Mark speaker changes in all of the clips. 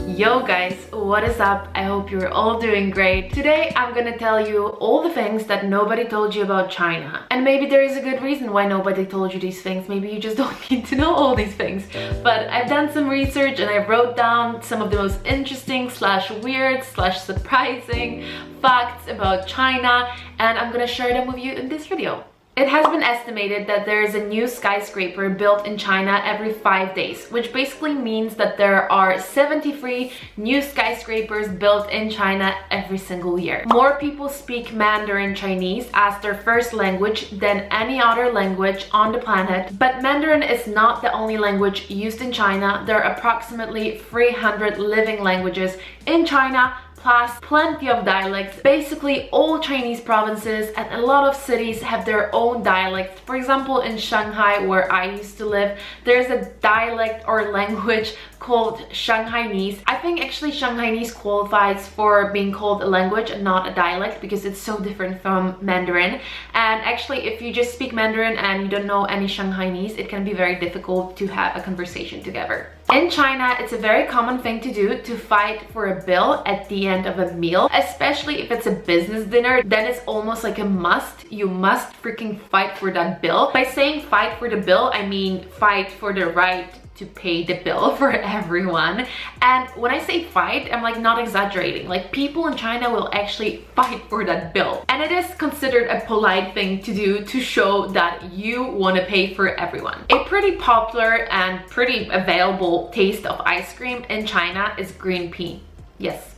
Speaker 1: Yo guys, what is up? I hope you're all doing great. Today I'm gonna tell you all the things that nobody told you about China. And maybe there is a good reason why nobody told you these things. Maybe you just don't need to know all these things. But I've done some research and I wrote down some of the most interesting / weird / surprising facts about China, and I'm gonna share them with you in this video. It has been estimated that there is a new skyscraper built in China every 5 days, which basically means that there are 73 new skyscrapers built in China every single year. More people speak Mandarin Chinese as their first language than any other language on the planet, but Mandarin is not the only language used in China. There are approximately 300 living languages in China, plus plenty of dialects. Basically all Chinese provinces and a lot of cities have their own dialects. For example, in Shanghai, where I used to live, there's a dialect or language called Shanghainese. I think actually Shanghainese qualifies for being called a language and not a dialect because it's so different from Mandarin. And actually if you just speak Mandarin and you don't know any Shanghainese, it can be very difficult to have a conversation together. In China, it's a very common thing to do to fight for a bill at the end of a meal, especially if it's a business dinner. Then it's almost like a must. You must freaking fight for that bill. By saying fight for the bill, I mean fight for the right to pay the bill for everyone. And when I say fight, I'm like not exaggerating. Like people in China will actually fight for that bill. And it is considered a polite thing to do to show that you want to pay for everyone. A pretty popular and pretty available taste of ice cream in China is green pea. Yes.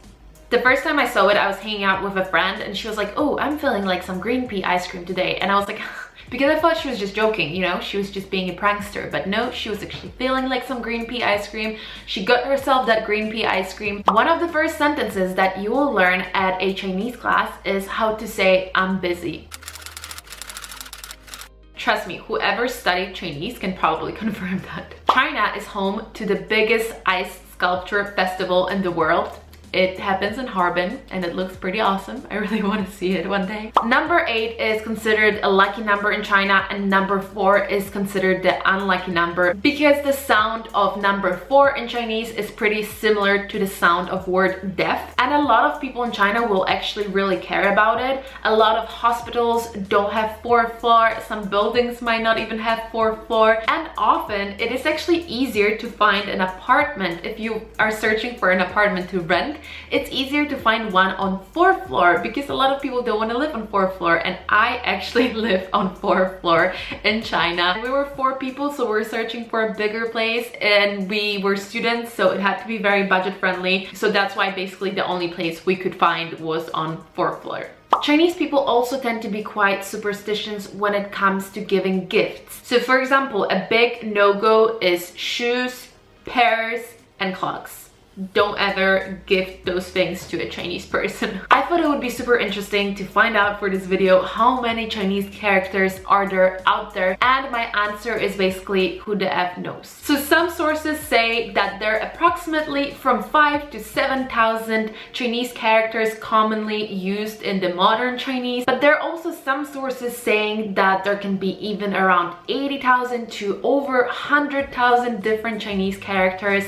Speaker 1: The first time I saw it, I was hanging out with a friend and she was like, oh, I'm feeling like some green pea ice cream today. And I was like, because I thought she was just joking, you know, she was just being a prankster. But no, she was actually feeling like some green pea ice cream. She got herself that green pea ice cream. One of the first sentences that you will learn at a Chinese class is how to say, I'm busy. Trust me, whoever studied Chinese can probably confirm that. China is home to the biggest ice sculpture festival in the world. It happens in Harbin and it looks pretty awesome. I really want to see it one day. Number 8 is considered a lucky number in China, and number 4 is considered the unlucky number because the sound of number 4 in Chinese is pretty similar to the sound of word death. And a lot of people in China will actually really care about it. A lot of hospitals don't have 4th floor. Some buildings might not even have 4th floor. And often it is actually easier to find an apartment. If you are searching for an apartment to rent, it's easier to find one on 4th floor because a lot of people don't want to live on 4th floor, and I actually live on 4th floor in China. We were 4 people, so we were searching for a bigger place, and we were students, so it had to be very budget friendly. So that's why basically the only place we could find was on 4th floor. Chinese people also tend to be quite superstitious when it comes to giving gifts. So for example, a big no-go is shoes, pears, and clocks. Don't ever gift those things to a Chinese person. I thought it would be super interesting to find out for this video how many Chinese characters are there out there, and my answer is basically who the F knows. So some sources say that there are approximately from 5,000 to 7,000 Chinese characters commonly used in the modern Chinese, but there are also some sources saying that there can be even around 80,000 to over 100,000 different Chinese characters.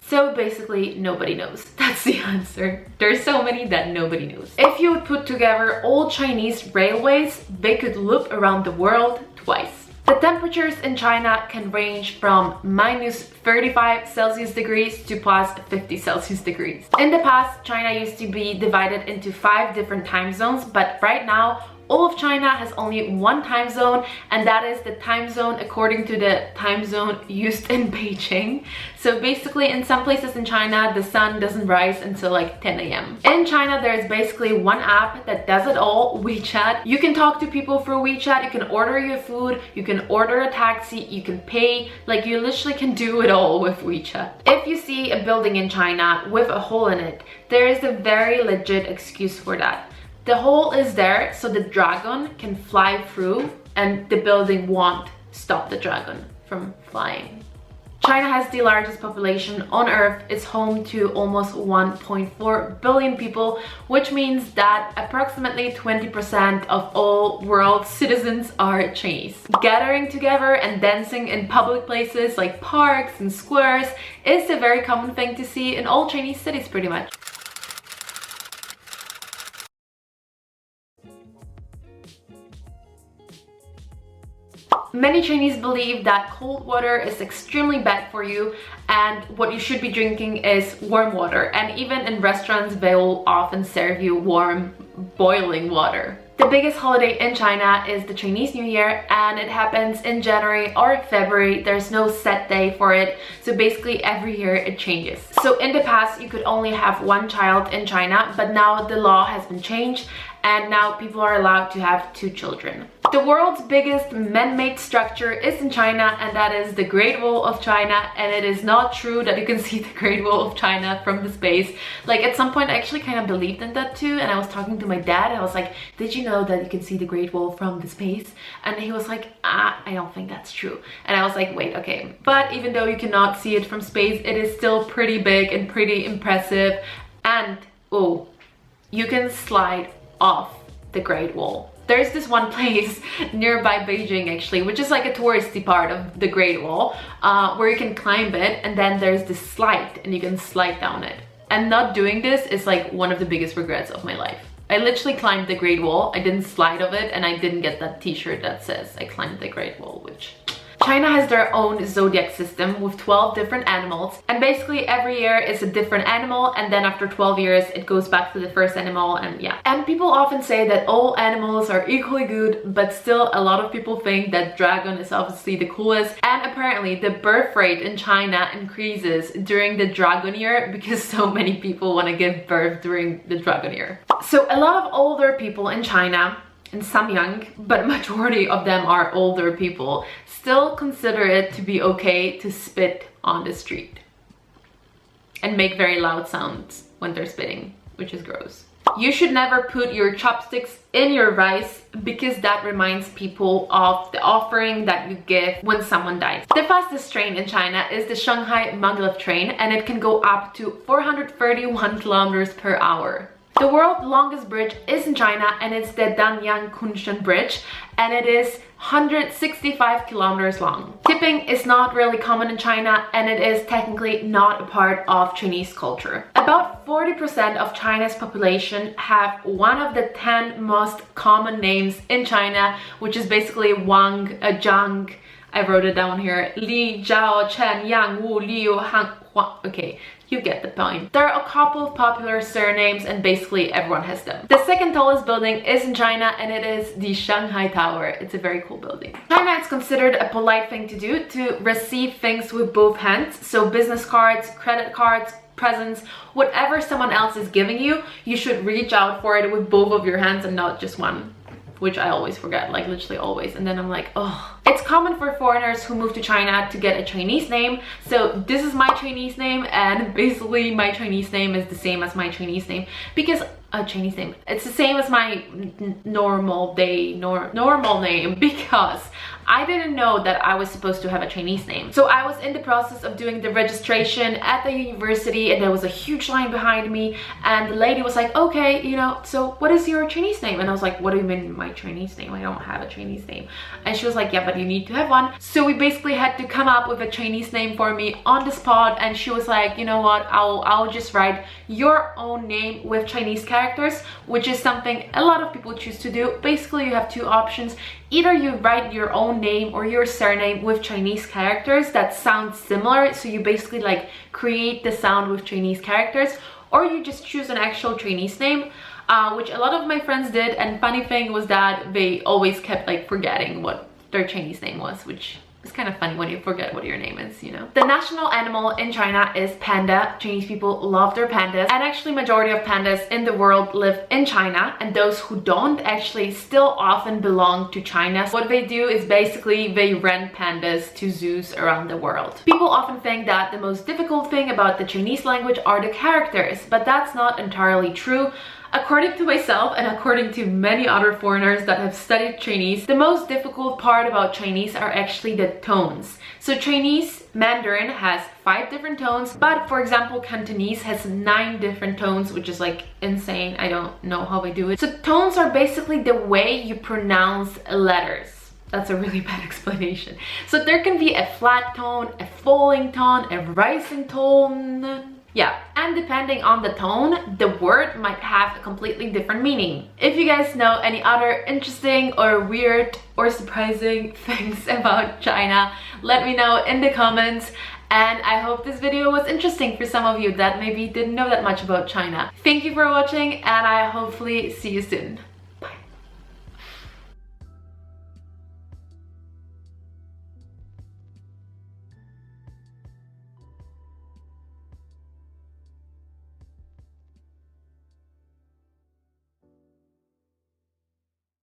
Speaker 1: So basically nobody knows. That's the answer. There's so many that nobody knows. If you would put together all Chinese railways, they could loop around the world twice. The temperatures in China can range from -35 Celsius degrees to +50 Celsius degrees. In the past, China used to be divided into 5 different time zones, but right now all of China has only one time zone, and that is the time zone according to the time zone used in Beijing. So basically in some places in China, the sun doesn't rise until like 10 a.m. In China, there is basically one app that does it all, WeChat. You can talk to people through WeChat, you can order your food, you can order a taxi, you can pay, like you literally can do it all with WeChat. If you see a building in China with a hole in it, there is a very legit excuse for that. The hole is there so the dragon can fly through and the building won't stop the dragon from flying. China has the largest population on Earth. It's home to almost 1.4 billion people, which means that approximately 20% of all world citizens are Chinese. Gathering together and dancing in public places like parks and squares is a very common thing to see in all Chinese cities pretty much. Many Chinese believe that cold water is extremely bad for you and what you should be drinking is warm water, and even in restaurants they will often serve you warm boiling water. The biggest holiday in China is the Chinese New Year, and it happens in January or February. There's no set day for it, so basically every year it changes. So in the past you could only have one child in China, but now the law has been changed and now people are allowed to have 2 children. The world's biggest man-made structure is in China, and that is the Great Wall of China, and it is not true that you can see the Great Wall of China from the space. Like at some point I actually kind of believed in that too, and I was talking to my dad and I was like, did you know that you can see the Great Wall from the space? And he was like, I don't think that's true. And I was like, wait, okay. But even though you cannot see it from space, it is still pretty big and pretty impressive, and oh, you can slide off the Great Wall. There's this one place nearby Beijing actually, which is like a touristy part of the Great Wall, where you can climb it, and then there's this slide and you can slide down it. And not doing this is like one of the biggest regrets of my life. I literally climbed the Great Wall, I didn't slide of it, and I didn't get that t-shirt that says I climbed the Great Wall, which... China has their own zodiac system with 12 different animals, and basically every year is a different animal, and then after 12 years it goes back to the first animal, and yeah. And people often say that all animals are equally good, but still a lot of people think that dragon is obviously the coolest, and apparently the birth rate in China increases during the dragon year because so many people want to give birth during the dragon year. So a lot of older people in China, and some young, but majority of them are older people, still consider it to be okay to spit on the street and make very loud sounds when they're spitting, which is gross. You should never put your chopsticks in your rice because that reminds people of the offering that you give when someone dies. The fastest train in China is the Shanghai maglev train, and it can go up to 431 kilometers per hour. The world's longest bridge is in China, and it's the Danyang Kunshan Bridge, and it is 165 kilometers long. Tipping is not really common in China, and it is technically not a part of Chinese culture. About 40% of China's population have one of the 10 most common names in China, which is basically Wang, Zhang, I wrote it down here, Li, Zhao, Chen, Yang, Wu, Liu, Han, Huang. Okay, you get the point. There are a couple of popular surnames, and basically everyone has them. The second tallest building is in China, and it is the Shanghai Tower. It's a very cool building. China is considered a polite thing to do, to receive things with both hands. So business cards, credit cards, presents, whatever someone else is giving you, you should reach out for it with both of your hands and not just one, which I always forget, like literally always. And then I'm like, oh. It's common for foreigners who move to China to get a Chinese name. So this is my Chinese name, and basically my Chinese name is the same as my Chinese name because Chinese name. It's the same as my normal name because I didn't know that I was supposed to have a Chinese name. So I was in the process of doing the registration at the university, and there was a huge line behind me, and the lady was like, okay, you know, so what is your Chinese name? And I was like, what do you mean my Chinese name? I don't have a Chinese name. And she was like, yeah, but you need to have one. So we basically had to come up with a Chinese name for me on the spot, and she was like, you know what, I'll just write your own name with Chinese characters, which is something a lot of people choose to do. Basically you have 2 options. Either you write your own name or your surname with Chinese characters that sound similar, so you basically like create the sound with Chinese characters, or you just choose an actual Chinese name, which a lot of my friends did. And funny thing was that they always kept like forgetting what their Chinese name was, which is kind of funny when you forget what your name is, you know. The national animal in China is panda. Chinese people love their pandas, and actually majority of pandas in the world live in China, and those who don't actually still often belong to China. What they do is basically they rent pandas to zoos around the world. People often think that the most difficult thing about the Chinese language are the characters, but that's not entirely true. According to myself and according to many other foreigners that have studied Chinese, the most difficult part about Chinese are actually the tones. So Chinese Mandarin has 5 different tones, but for example Cantonese has 9 different tones, which is like insane. I don't know how they do it. So tones are basically the way you pronounce letters. That's a really bad explanation. So there can be a flat tone, a falling tone, a rising tone. Yeah, and depending on the tone, the word might have a completely different meaning. If you guys know any other interesting or weird or surprising things about China, let me know in the comments. And I hope this video was interesting for some of you that maybe didn't know that much about China. Thank you for watching, and I hopefully see you soon.